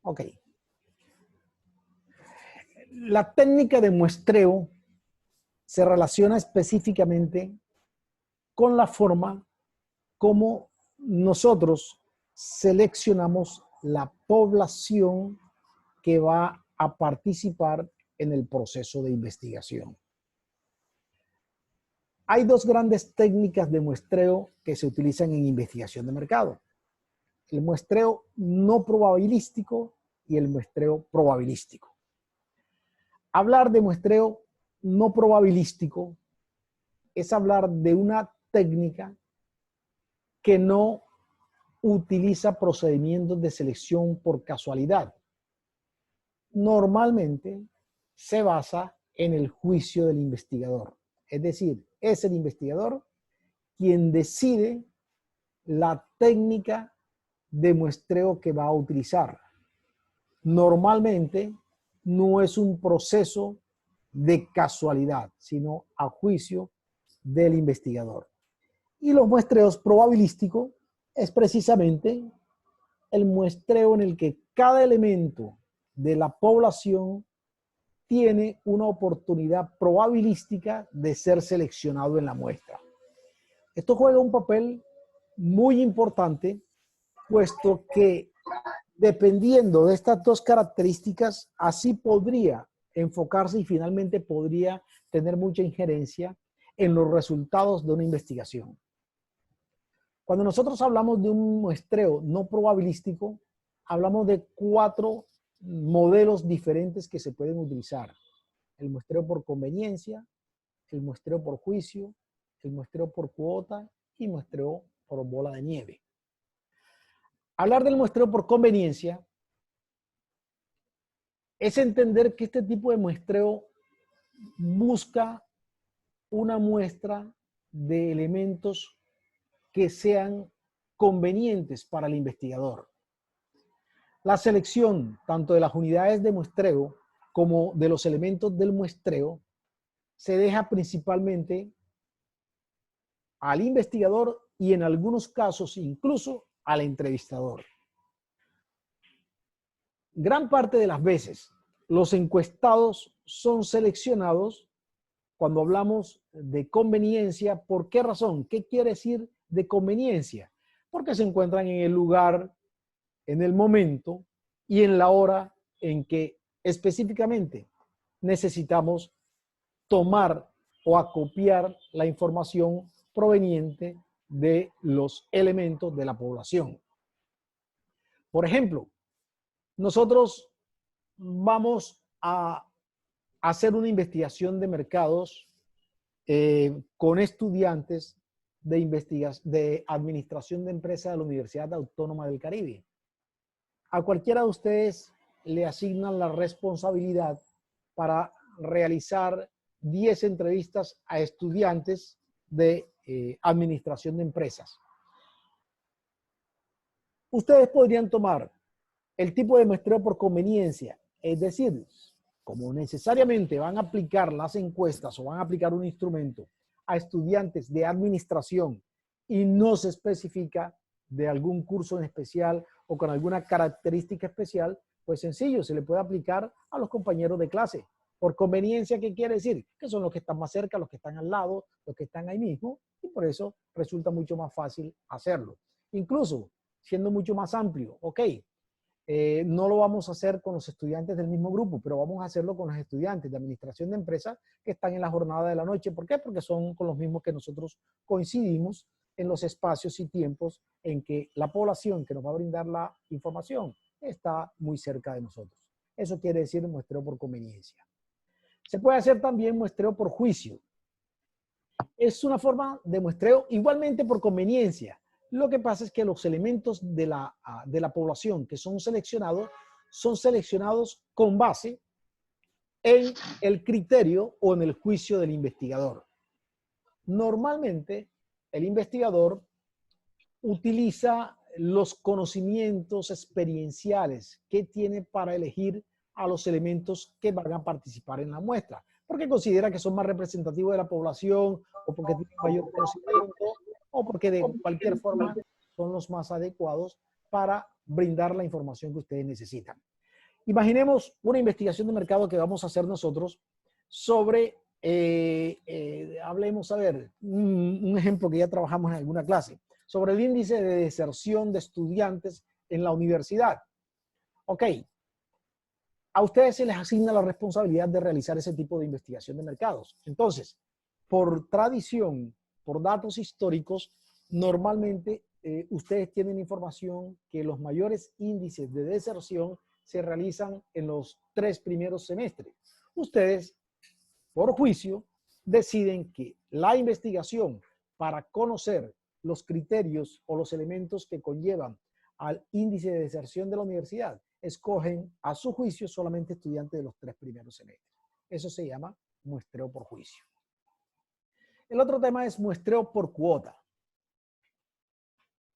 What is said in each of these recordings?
Ok. La técnica de muestreo se relaciona específicamente con la forma como nosotros seleccionamos la población que va a participar en el proceso de investigación. Hay dos grandes técnicas de muestreo que se utilizan en investigación de mercado: el muestreo no probabilístico y el muestreo probabilístico. Hablar de muestreo no probabilístico es hablar de una técnica que no utiliza procedimientos de selección por casualidad. Normalmente se basa en el juicio del investigador. Es decir, es el investigador quien decide la técnica de muestreo que va a utilizar. Normalmente no es un proceso de casualidad, sino a juicio del investigador. Y los muestreos probabilísticos es precisamente el muestreo en el que cada elemento de la población tiene una oportunidad probabilística de ser seleccionado en la muestra. Esto juega un papel muy importante, puesto que dependiendo de estas dos características, así podría enfocarse y finalmente podría tener mucha injerencia en los resultados de una investigación. Cuando nosotros hablamos de un muestreo no probabilístico, hablamos de 4 modelos diferentes que se pueden utilizar: el muestreo por conveniencia, el muestreo por juicio, el muestreo por cuota y muestreo por bola de nieve. Hablar del muestreo por conveniencia es entender que este tipo de muestreo busca una muestra de elementos que sean convenientes para el investigador. La selección tanto de las unidades de muestreo como de los elementos del muestreo se deja principalmente al investigador y en algunos casos incluso al entrevistador. Gran parte de las veces los encuestados son seleccionados cuando hablamos de conveniencia. ¿Por qué razón? ¿Qué quiere decir de conveniencia? Porque se encuentran en el lugar, en el momento y en la hora en que específicamente necesitamos tomar o acopiar la información proveniente de los elementos de la población. Por ejemplo, nosotros vamos a hacer una investigación de mercados con estudiantes de administración de empresas de la Universidad Autónoma del Caribe. A cualquiera de ustedes le asignan la responsabilidad para realizar 10 entrevistas a estudiantes de administración de empresas. Ustedes podrían tomar el tipo de muestreo por conveniencia, es decir, como necesariamente van a aplicar las encuestas o van a aplicar un instrumento a estudiantes de administración y no se especifica de algún curso en especial o con alguna característica especial, pues sencillo, se le puede aplicar a los compañeros de clase. Por conveniencia, ¿qué quiere decir? Que son los que están más cerca, los que están al lado, los que están ahí mismo, y por eso resulta mucho más fácil hacerlo. Incluso siendo mucho más amplio, ok, no lo vamos a hacer con los estudiantes del mismo grupo, pero vamos a hacerlo con los estudiantes de administración de empresas que están en la jornada de la noche. ¿Por qué? Porque son con los mismos que nosotros coincidimos en los espacios y tiempos en que la población que nos va a brindar la información está muy cerca de nosotros. Eso quiere decir muestreo por conveniencia. Se puede hacer también muestreo por juicio. Es una forma de muestreo igualmente por conveniencia. Lo que pasa es que los elementos de la población que son seleccionados con base en el criterio o en el juicio del investigador. Normalmente, el investigador utiliza los conocimientos experienciales que tiene para elegir a los elementos que van a participar en la muestra, porque considera que son más representativos de la población o porque tienen mayor conocimiento o porque de cualquier forma son los más adecuados para brindar la información que ustedes necesitan. Imaginemos una investigación de mercado que vamos a hacer nosotros sobre, hablemos, a ver, un ejemplo que ya trabajamos en alguna clase, sobre el índice de deserción de estudiantes en la universidad. Ok, a ustedes se les asigna la responsabilidad de realizar ese tipo de investigación de mercados. Entonces, por tradición, por datos históricos, normalmente ustedes tienen información que los mayores índices de deserción se realizan en los 3 primeros semestres. Ustedes, por juicio, deciden que la investigación para conocer los criterios o los elementos que conllevan al índice de deserción de la universidad, escogen a su juicio solamente estudiantes de los 3 primeros semestres. Eso se llama muestreo por juicio. El otro tema es muestreo por cuota.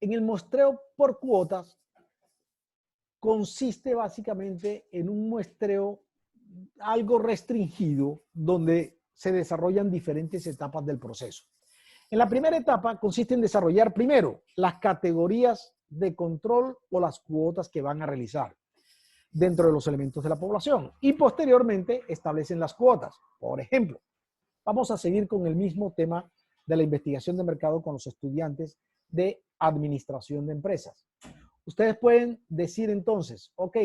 En el muestreo por cuotas consiste básicamente en un muestreo algo restringido donde se desarrollan diferentes etapas del proceso. En la primera etapa consiste en desarrollar primero las categorías de control o las cuotas que van a realizar dentro de los elementos de la población y posteriormente establecen las cuotas. Por ejemplo, vamos a seguir con el mismo tema de la investigación de mercado con los estudiantes de administración de empresas. Ustedes pueden decir entonces, ok,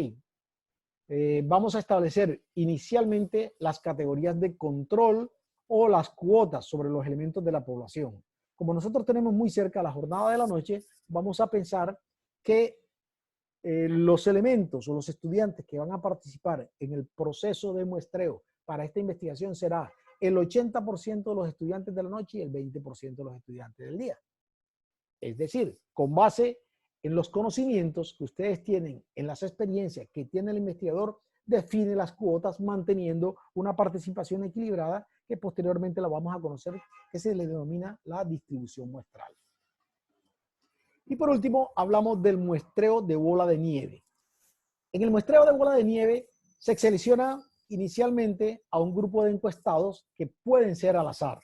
vamos a establecer inicialmente las categorías de control o las cuotas sobre los elementos de la población. Como nosotros tenemos muy cerca la jornada de la noche, vamos a pensar que los elementos o los estudiantes que van a participar en el proceso de muestreo para esta investigación será el 80% de los estudiantes de la noche y el 20% de los estudiantes del día. Es decir, con base en los conocimientos que ustedes tienen, en las experiencias que tiene el investigador, define las cuotas manteniendo una participación equilibrada que posteriormente la vamos a conocer, que se le denomina la distribución muestral. Y por último, hablamos del muestreo de bola de nieve. En el muestreo de bola de nieve se selecciona inicialmente a un grupo de encuestados que pueden ser al azar.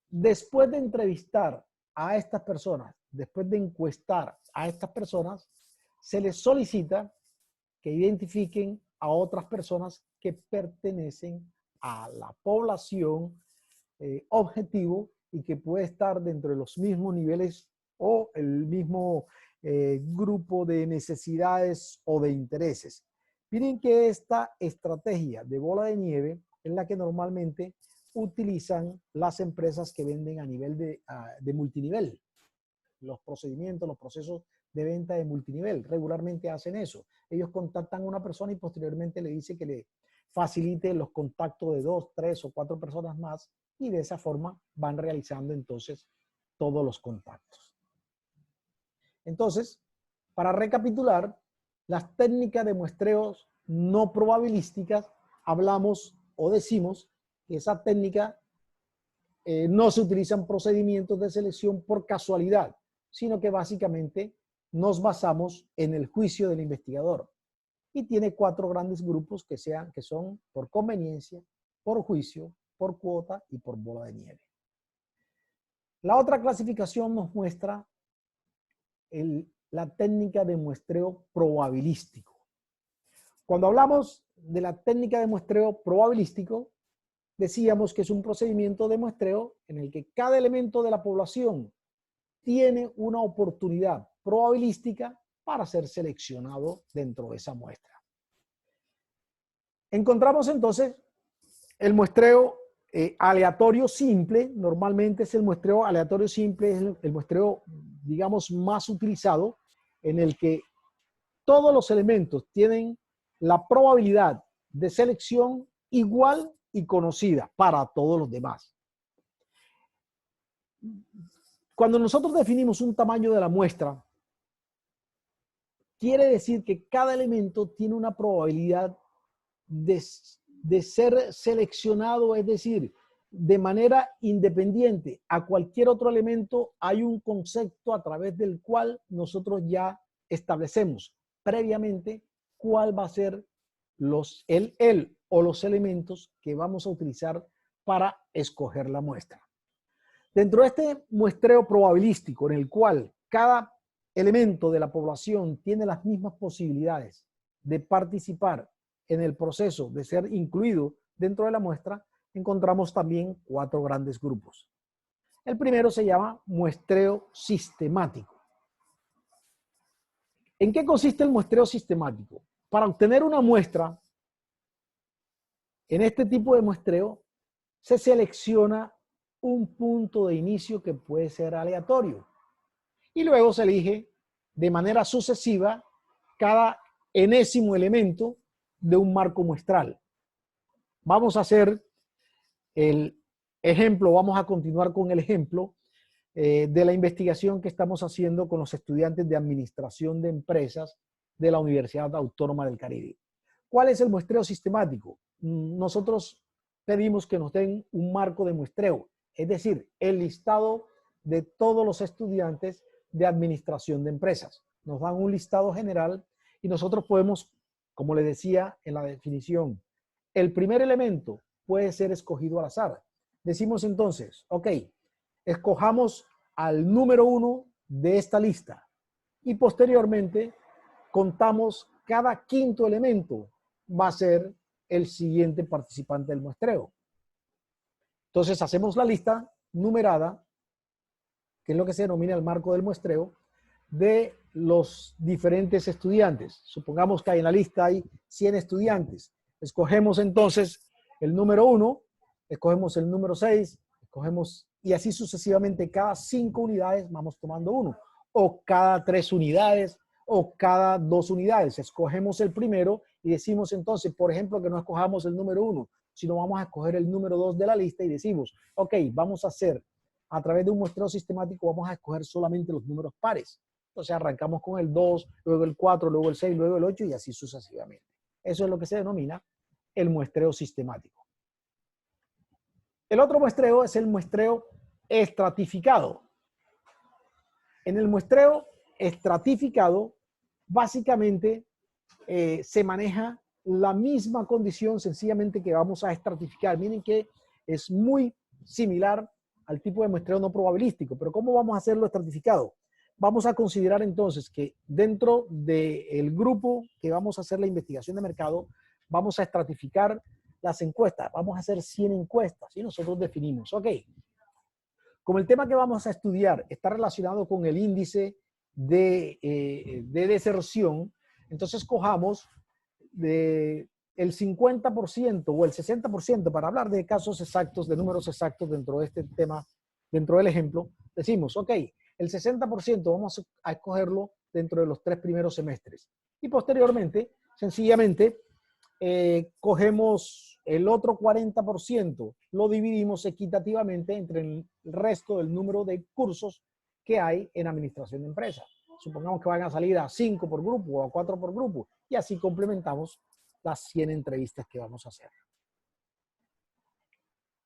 Después de entrevistar a estas personas, después de encuestar a estas personas, se les solicita que identifiquen a otras personas que pertenecen a la población objetivo y que puede estar dentro de los mismos niveles o el mismo grupo de necesidades o de intereses. Miren que esta estrategia de bola de nieve es la que normalmente utilizan las empresas que venden a nivel de multinivel. Los procedimientos, los procesos de venta de multinivel regularmente hacen eso. Ellos contactan a una persona y posteriormente le dice que le facilite los contactos de 2, 3 o 4 personas más y de esa forma van realizando entonces todos los contactos. Entonces, para recapitular, las técnicas de muestreos no probabilísticas, hablamos o decimos que esa técnica no se utilizan procedimientos de selección por casualidad, sino que básicamente nos basamos en el juicio del investigador. Y tiene 4 grandes grupos que son por conveniencia, por juicio, por cuota y por bola de nieve. La otra clasificación nos muestra la técnica de muestreo probabilístico. Cuando hablamos de la técnica de muestreo probabilístico, decíamos que es un procedimiento de muestreo en el que cada elemento de la población tiene una oportunidad probabilística para ser seleccionado dentro de esa muestra. Encontramos entonces el muestreo aleatorio simple. Normalmente es el muestreo aleatorio simple, es el muestreo, digamos, más utilizado, en el que todos los elementos tienen la probabilidad de selección igual y conocida para todos los demás. Cuando nosotros definimos un tamaño de la muestra, quiere decir que cada elemento tiene una probabilidad de ser seleccionado, es decir, de manera independiente a cualquier otro elemento. Hay un concepto a través del cual nosotros ya establecemos previamente cuál va a ser el o los elementos que vamos a utilizar para escoger la muestra. Dentro de este muestreo probabilístico en el cual cada elemento de la población tiene las mismas posibilidades de participar en el proceso de ser incluido dentro de la muestra, encontramos también 4 grandes grupos. El primero se llama muestreo sistemático. ¿En qué consiste el muestreo sistemático? Para obtener una muestra, en este tipo de muestreo, se selecciona un punto de inicio que puede ser aleatorio y luego se elige de manera sucesiva cada enésimo elemento de un marco muestral. Vamos a hacer el ejemplo, vamos a continuar con el ejemplo de la investigación que estamos haciendo con los estudiantes de Administración de Empresas de la Universidad Autónoma del Caribe. ¿Cuál es el muestreo sistemático? Nosotros pedimos que nos den un marco de muestreo, es decir, el listado de todos los estudiantes de Administración de Empresas. Nos dan un listado general y nosotros podemos, como les decía en la definición, el primer elemento puede ser escogido al azar. Decimos entonces, ok, escojamos al número 1 de esta lista y posteriormente contamos cada quinto elemento va a ser el siguiente participante del muestreo. Entonces hacemos la lista numerada, que es lo que se denomina el marco del muestreo, de los diferentes estudiantes. Supongamos que en la lista hay 100 estudiantes. Escogemos entonces el número 1, escogemos el número 6, escogemos y así sucesivamente. Cada 5 unidades vamos tomando uno, o cada 3 unidades, o cada 2 unidades. Escogemos el primero y decimos entonces, por ejemplo, que no escojamos el número 1, sino vamos a escoger el número 2 de la lista y decimos, ok, vamos a hacer, a través de un muestreo sistemático, vamos a escoger solamente los números pares. Entonces arrancamos con el 2, luego el 4, luego el 6, luego el 8 y así sucesivamente. Eso es lo que se denomina el muestreo sistemático. El otro muestreo es el muestreo estratificado. En el muestreo estratificado, básicamente se maneja la misma condición, sencillamente que vamos a estratificar. Miren que es muy similar al tipo de muestreo no probabilístico, pero ¿cómo vamos a hacerlo estratificado? Vamos a considerar entonces que dentro del grupo que vamos a hacer la investigación de mercado, vamos a estratificar las encuestas. Vamos a hacer 100 encuestas y nosotros definimos, ok, como el tema que vamos a estudiar está relacionado con el índice de deserción, entonces cojamos el 50% o el 60% para hablar de casos exactos, de números exactos dentro de este tema, dentro del ejemplo. Decimos, ok, el 60% vamos a escogerlo dentro de los 3 primeros semestres. Y posteriormente, sencillamente, cogemos el otro 40%, lo dividimos equitativamente entre el resto del número de cursos que hay en administración de empresas. Supongamos que van a salir a 5 por grupo o a 4 por grupo y así complementamos las 100 entrevistas que vamos a hacer.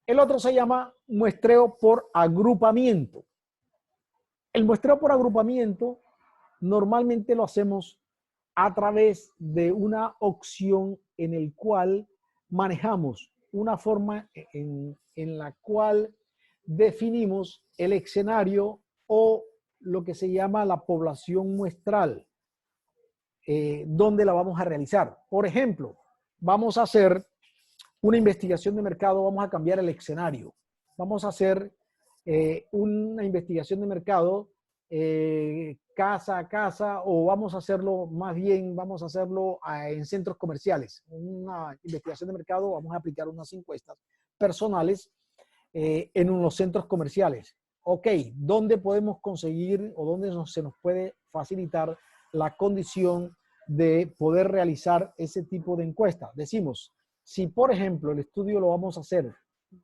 El otro se llama muestreo por agrupamiento. El muestreo por agrupamiento normalmente lo hacemos a través de una opción en el cual manejamos una forma en la cual definimos el escenario o lo que se llama la población muestral, donde la vamos a realizar. Por ejemplo, vamos a hacer una investigación de mercado, vamos a cambiar el escenario. Vamos a hacer una investigación de mercado casa a casa, o vamos a hacerlo más bien, vamos a hacerlo en centros comerciales. Una investigación de mercado, vamos a aplicar unas encuestas personales en unos centros comerciales. Ok, ¿dónde podemos conseguir o dónde se nos puede facilitar la condición de poder realizar ese tipo de encuesta? Decimos, si por ejemplo el estudio lo vamos a hacer,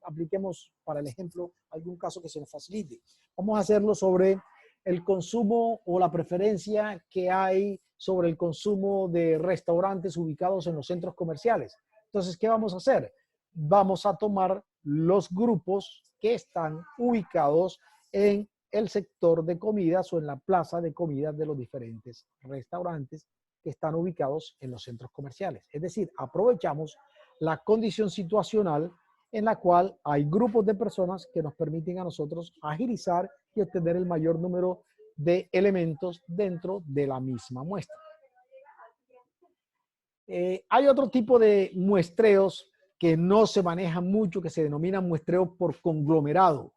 apliquemos para el ejemplo algún caso que se nos facilite. Vamos a hacerlo sobre el consumo o la preferencia que hay sobre el consumo de restaurantes ubicados en los centros comerciales. Entonces, ¿qué vamos a hacer? Vamos a tomar los grupos que están ubicados en el sector de comidas o en la plaza de comidas de los diferentes restaurantes que están ubicados en los centros comerciales. Es decir, aprovechamos la condición situacional en la cual hay grupos de personas que nos permiten a nosotros agilizar y obtener el mayor número de elementos dentro de la misma muestra. Hay otro tipo de muestreos que no se manejan mucho, que se denominan muestreos por conglomerado,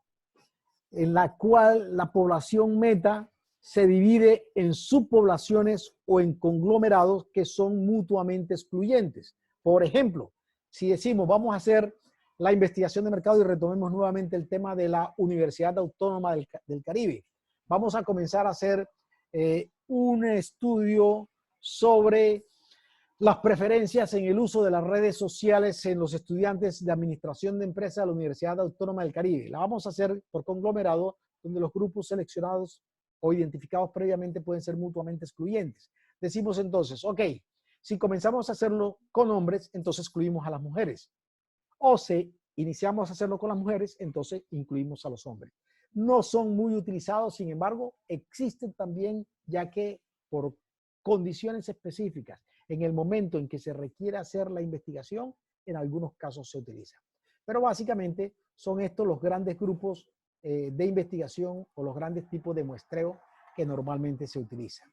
en la cual la población meta se divide en subpoblaciones o en conglomerados que son mutuamente excluyentes. Por ejemplo, si decimos vamos a hacer la investigación de mercado y retomemos nuevamente el tema de la Universidad Autónoma del Caribe, vamos a comenzar a hacer un estudio sobre las preferencias en el uso de las redes sociales en los estudiantes de administración de empresas de la Universidad Autónoma del Caribe. La vamos a hacer por conglomerado, donde los grupos seleccionados o identificados previamente pueden ser mutuamente excluyentes. Decimos entonces, ok, si comenzamos a hacerlo con hombres, entonces excluimos a las mujeres. O si iniciamos a hacerlo con las mujeres, entonces incluimos a los hombres. No son muy utilizados, sin embargo, existen también, ya que por condiciones específicas, en el momento en que se requiere hacer la investigación, en algunos casos se utiliza. Pero básicamente son estos los grandes grupos de investigación o los grandes tipos de muestreo que normalmente se utilizan.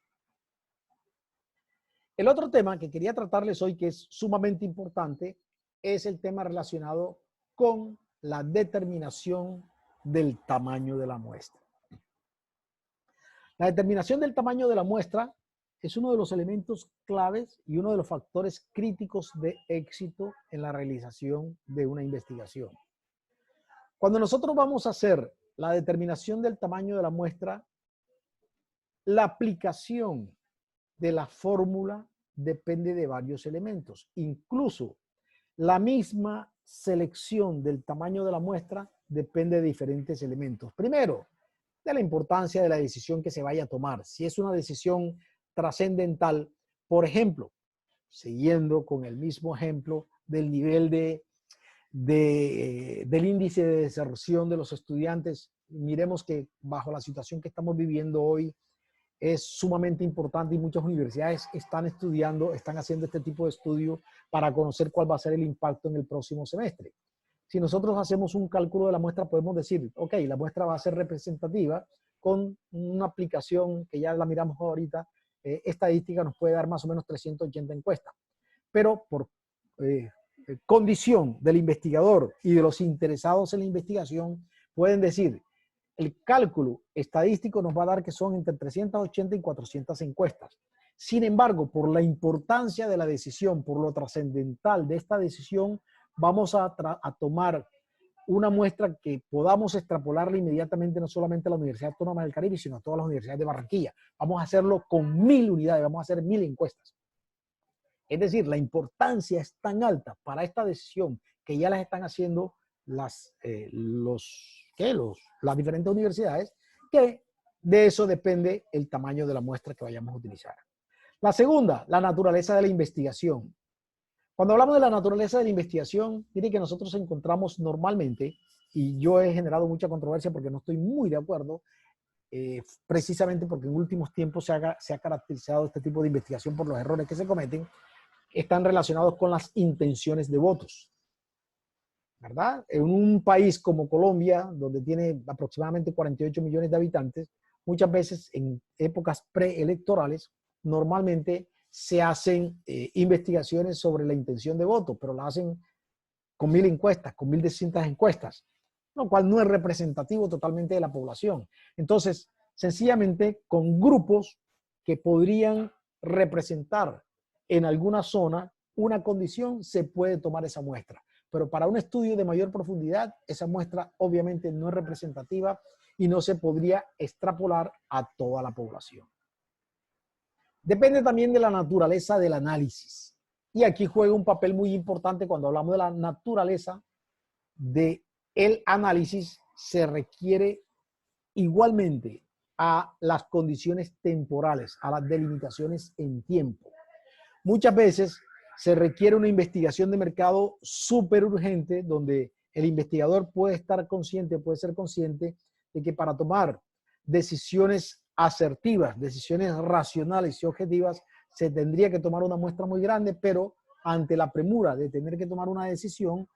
El otro tema que quería tratarles hoy, que es sumamente importante, es el tema relacionado con la determinación del tamaño de la muestra. La determinación del tamaño de la muestra es uno de los elementos claves y uno de los factores críticos de éxito en la realización de una investigación. Cuando nosotros vamos a hacer la determinación del tamaño de la muestra, la aplicación de la fórmula depende de varios elementos. Incluso la misma selección del tamaño de la muestra depende de diferentes elementos. Primero, de la importancia de la decisión que se vaya a tomar. Si es una decisión trascendental, por ejemplo, siguiendo con el mismo ejemplo del nivel del índice de deserción de los estudiantes, miremos que bajo la situación que estamos viviendo hoy es sumamente importante y muchas universidades están estudiando, están haciendo este tipo de estudio para conocer cuál va a ser el impacto en el próximo semestre. Si nosotros hacemos un cálculo de la muestra, podemos decir, ok, la muestra va a ser representativa con una aplicación que ya la miramos ahorita, estadística nos puede dar más o menos 380 encuestas. Pero por condición del investigador y de los interesados en la investigación, pueden decir, el cálculo estadístico nos va a dar que son entre 380 y 400 encuestas. Sin embargo, por la importancia de la decisión, por lo trascendental de esta decisión, vamos a tomar una muestra que podamos extrapolarla inmediatamente no solamente a la Universidad Autónoma del Caribe, sino a todas las universidades de Barranquilla. Vamos a hacerlo con 1000 unidades, vamos a hacer 1000 encuestas. Es decir, la importancia es tan alta para esta decisión que ya las están haciendo las diferentes universidades, que de eso depende el tamaño de la muestra que vayamos a utilizar. La segunda, la naturaleza de la investigación. Cuando hablamos de la naturaleza de la investigación, mire que nosotros encontramos normalmente, y yo he generado mucha controversia porque no estoy muy de acuerdo, precisamente porque en últimos tiempos se ha caracterizado este tipo de investigación por los errores que se cometen, están relacionados con las intenciones de votos, ¿verdad? En un país como Colombia, donde tiene aproximadamente 48 millones de habitantes, muchas veces en épocas preelectorales, normalmente se hacen investigaciones sobre la intención de voto, pero la hacen con 1000 encuestas, con 1200 encuestas, lo cual no es representativo totalmente de la población. Entonces, sencillamente con grupos que podrían representar en alguna zona una condición, se puede tomar esa muestra. Pero para un estudio de mayor profundidad, esa muestra obviamente no es representativa y no se podría extrapolar a toda la población. Depende también de la naturaleza del análisis. Y aquí juega un papel muy importante cuando hablamos de la naturaleza del análisis, se requiere igualmente a las condiciones temporales, a las delimitaciones en tiempo. Muchas veces se requiere una investigación de mercado súper urgente, donde el investigador puede estar consciente, puede ser consciente de que para tomar decisiones asertivas, decisiones racionales y objetivas, se tendría que tomar una muestra muy grande, pero ante la premura de tener que tomar una decisión,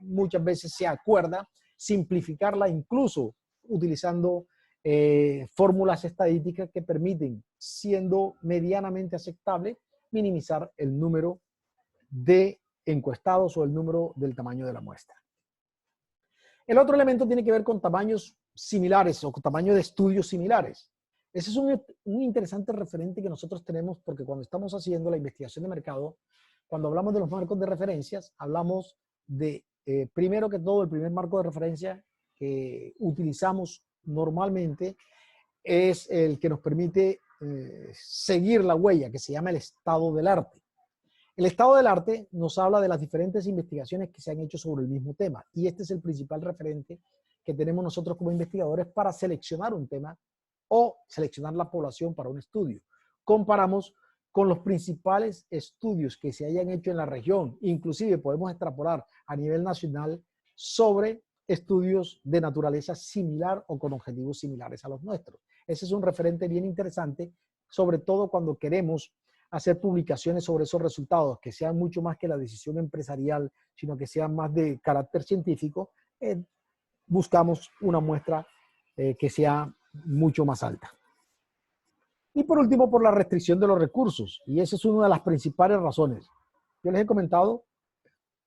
muchas veces se acuerda simplificarla, incluso utilizando fórmulas estadísticas que permiten, siendo medianamente aceptable, minimizar el número de encuestados o el número del tamaño de la muestra. El otro elemento tiene que ver con tamaños similares o con tamaño de estudios similares. Ese es un interesante referente que nosotros tenemos porque cuando estamos haciendo la investigación de mercado, cuando hablamos de los marcos de referencias, hablamos de, primero que todo, el primer marco de referencia que utilizamos normalmente es el que nos permite seguir la huella, que se llama el estado del arte. El estado del arte nos habla de las diferentes investigaciones que se han hecho sobre el mismo tema y este es el principal referente que tenemos nosotros como investigadores para seleccionar un tema o seleccionar la población para un estudio. Comparamos con los principales estudios que se hayan hecho en la región, inclusive podemos extrapolar a nivel nacional sobre estudios de naturaleza similar o con objetivos similares a los nuestros. Ese es un referente bien interesante, sobre todo cuando queremos hacer publicaciones sobre esos resultados, que sean mucho más que la decisión empresarial, sino que sean más de carácter científico, buscamos una muestra que sea mucho más alta. Y por último, por la restricción de los recursos, y esa es una de las principales razones. Yo les he comentado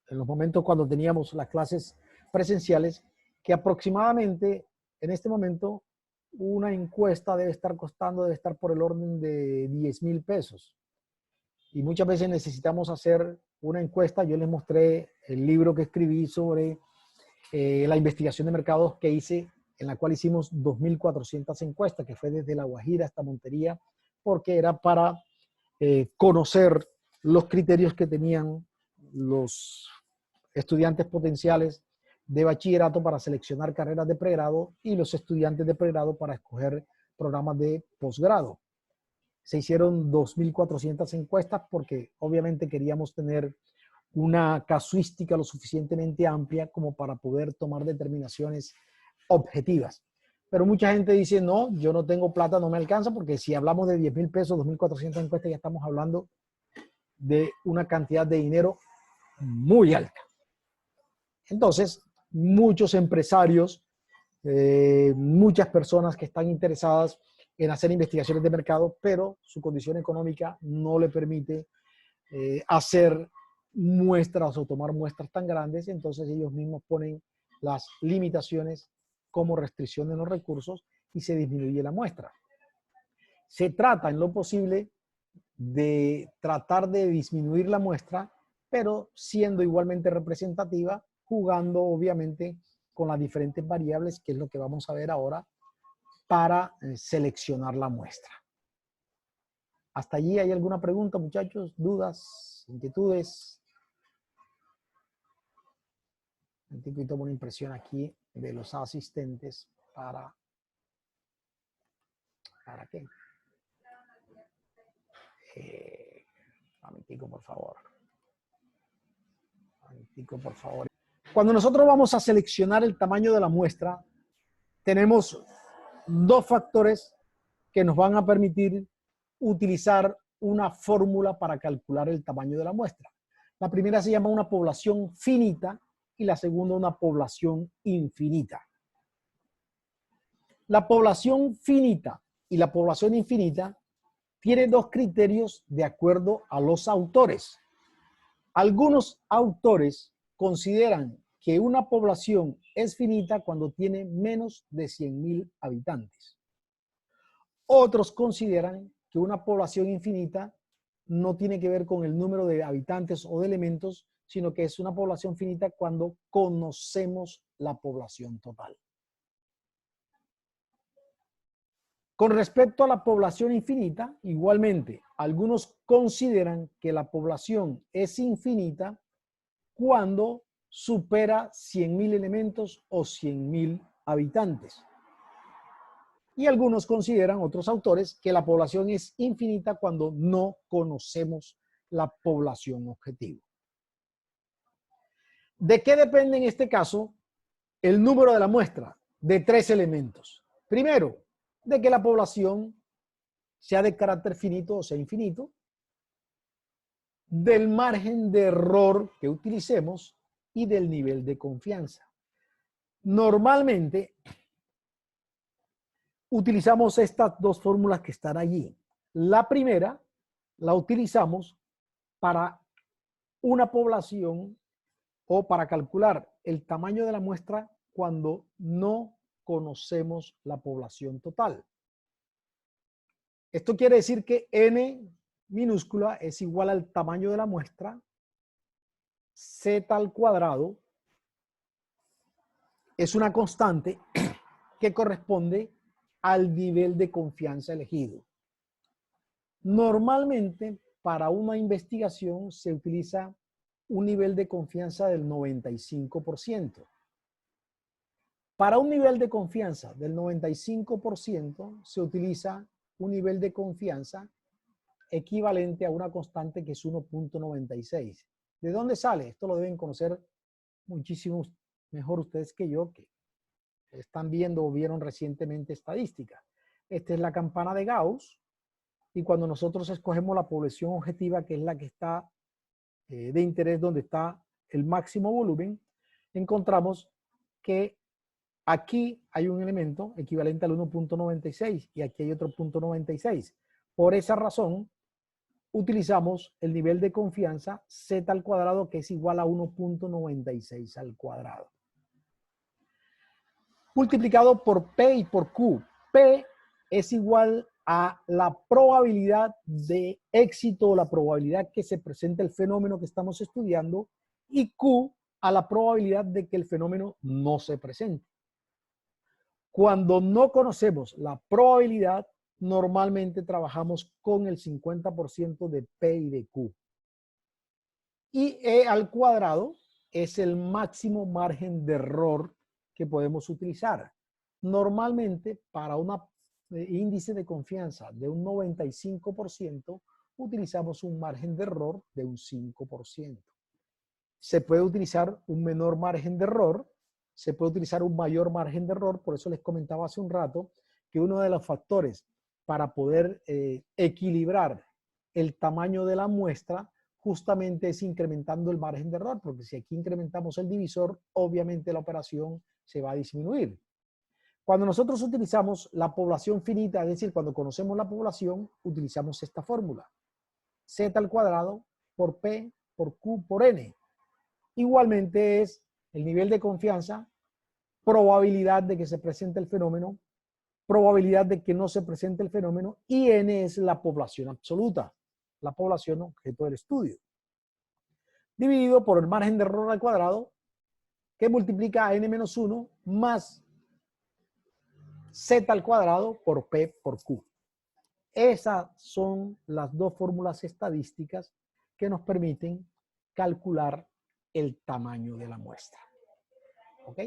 en los momentos cuando teníamos las clases presenciales, que aproximadamente en este momento una encuesta debe estar por el orden de 10,000 pesos. Y muchas veces necesitamos hacer una encuesta. Yo les mostré el libro que escribí sobre la investigación de mercados que hice, en la cual hicimos 2,400 encuestas, que fue desde La Guajira hasta Montería, porque era para conocer los criterios que tenían los estudiantes potenciales de bachillerato para seleccionar carreras de pregrado y los estudiantes de pregrado para escoger programas de posgrado. Se hicieron 2,400 encuestas porque obviamente queríamos tener una casuística lo suficientemente amplia como para poder tomar determinaciones objetivas. Pero mucha gente dice, no, yo no tengo plata, no me alcanza, porque si hablamos de 10,000 pesos, 2,400 encuestas, ya estamos hablando de una cantidad de dinero muy alta. Entonces, muchos empresarios, muchas personas que están interesadas en hacer investigaciones de mercado, pero su condición económica no le permite hacer muestras o tomar muestras tan grandes, entonces ellos mismos ponen las limitaciones como restricción de los recursos y se disminuye la muestra. Se trata en lo posible de tratar de disminuir la muestra, pero siendo igualmente representativa, jugando obviamente con las diferentes variables, que es lo que vamos a ver ahora, para seleccionar la muestra. ¿Hasta allí hay alguna pregunta, muchachos? ¿Dudas? ¿Inquietudes? Y tomo una impresión aquí de los asistentes ¿para qué? Un momentico, por favor. Un momentico, por favor. Cuando nosotros vamos a seleccionar el tamaño de la muestra, tenemos dos factores que nos van a permitir utilizar una fórmula para calcular el tamaño de la muestra. La primera se llama una población finita y la segunda una población infinita. La población finita y la población infinita tienen dos criterios de acuerdo a los autores. Algunos autores consideran que una población es finita cuando tiene menos de 100,000 habitantes. Otros consideran que una población infinita no tiene que ver con el número de habitantes o de elementos, sino que es una población finita cuando conocemos la población total. Con respecto a la población infinita, igualmente, algunos consideran que la población es infinita cuando supera 100,000 elementos o 100,000 habitantes. Y algunos consideran, otros autores, que la población es infinita cuando no conocemos la población objetivo. ¿De qué depende en este caso el número de la muestra? De tres elementos. Primero, de que la población sea de carácter finito o sea infinito, del margen de error que utilicemos y del nivel de confianza. Normalmente utilizamos estas dos fórmulas que están allí. La primera la utilizamos para una población o para calcular el tamaño de la muestra cuando no conocemos la población total. Esto quiere decir que n minúscula es igual al tamaño de la muestra, z al cuadrado, es una constante que corresponde al nivel de confianza elegido. Normalmente, para una investigación se utiliza un nivel de confianza del 95%. Para un nivel de confianza del 95% se utiliza un nivel de confianza equivalente a una constante que es 1.96. ¿De dónde sale? Esto lo deben conocer muchísimos mejor ustedes que yo, que están viendo o vieron recientemente estadística. Esta es la campana de Gauss, y cuando nosotros escogemos la población objetiva, que es la que está de interés, donde está el máximo volumen, encontramos que aquí hay un elemento equivalente al 1.96 y aquí hay otro 0.96. Por esa razón, utilizamos el nivel de confianza z al cuadrado, que es igual a 1.96 al cuadrado. Multiplicado por P y por Q. P es igual a la probabilidad de éxito, la probabilidad que se presente el fenómeno que estamos estudiando, y Q a la probabilidad de que el fenómeno no se presente. Cuando no conocemos la probabilidad, normalmente trabajamos con el 50% de P y de Q. Y E al cuadrado es el máximo margen de error que podemos utilizar. Normalmente, para un índice de confianza de un 95%, utilizamos un margen de error de un 5%. Se puede utilizar un menor margen de error, se puede utilizar un mayor margen de error. Por eso les comentaba hace un rato que uno de los factores para poder equilibrar el tamaño de la muestra justamente es incrementando el margen de error, porque si aquí incrementamos el divisor, obviamente la operación se va a disminuir. Cuando nosotros utilizamos la población finita, es decir, cuando conocemos la población, utilizamos esta fórmula. Z al cuadrado por P, por Q, por N. Igualmente es el nivel de confianza, probabilidad de que se presente el fenómeno, probabilidad de que no se presente el fenómeno, y N es la población absoluta, la población objeto del estudio, dividido por el margen de error al cuadrado, que multiplica a N-1 más Z al cuadrado por P por Q. Esas son las dos fórmulas estadísticas que nos permiten calcular el tamaño de la muestra. ¿Ok?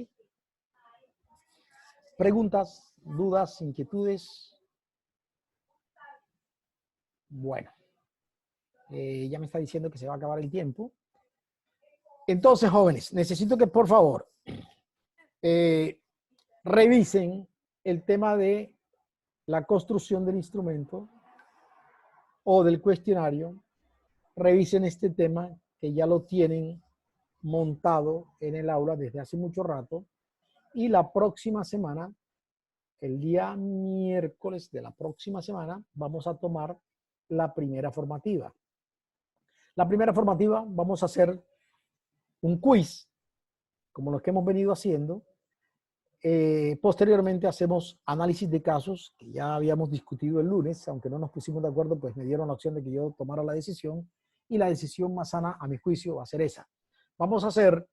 ¿Preguntas, dudas, inquietudes? Bueno, ya me está diciendo que se va a acabar el tiempo. Entonces, jóvenes, necesito que por favor revisen el tema de la construcción del instrumento o del cuestionario. Revisen este tema que ya lo tienen montado en el aula desde hace mucho rato. Y la próxima semana, el día miércoles de la próxima semana, vamos a tomar la primera formativa. La primera formativa vamos a hacer un quiz, como los que hemos venido haciendo. Posteriormente hacemos análisis de casos, que ya habíamos discutido el lunes, aunque no nos pusimos de acuerdo, pues me dieron la opción de que yo tomara la decisión, y la decisión más sana, a mi juicio, va a ser esa. Vamos a hacer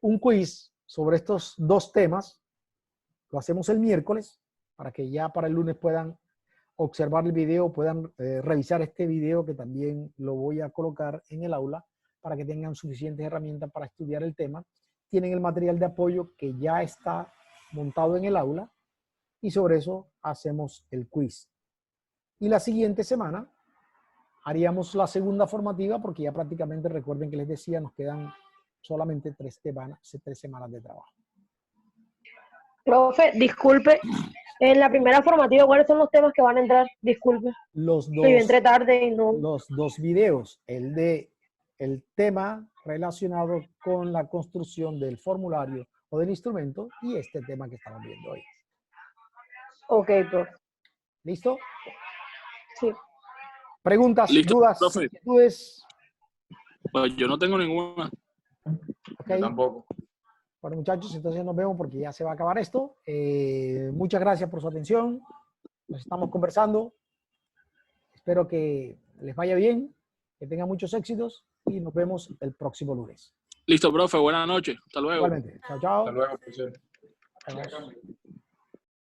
un quiz sobre estos dos temas. Lo hacemos el miércoles, para que ya para el lunes puedan observar el video, puedan revisar este video, que también lo voy a colocar en el aula, para que tengan suficientes herramientas para estudiar el tema. Tienen el material de apoyo que ya está montado en el aula, y sobre eso hacemos el quiz. Y la siguiente semana haríamos la segunda formativa, porque ya prácticamente, recuerden que les decía, nos quedan solamente 3 semanas de trabajo. Profe, disculpe, en la primera formativa, ¿cuáles son los temas que van a entrar? Disculpe. Los Yo entré tarde y no. Los dos videos, el tema relacionado con la construcción del formulario o del instrumento, y este tema que estamos viendo hoy. Ok, profe. ¿Listo? Sí. ¿Preguntas, Listo, dudas, profe. inquietudes? Pues yo no tengo ninguna. Ok. Yo tampoco. Bueno, muchachos, entonces nos vemos porque ya se va a acabar esto. Muchas gracias por su atención. Nos estamos conversando. Espero que les vaya bien, que tengan muchos éxitos y nos vemos el próximo lunes. Listo, profe. Buenas noches. Hasta luego. Igualmente. Chao, chao. Hasta luego, profesor. Adiós.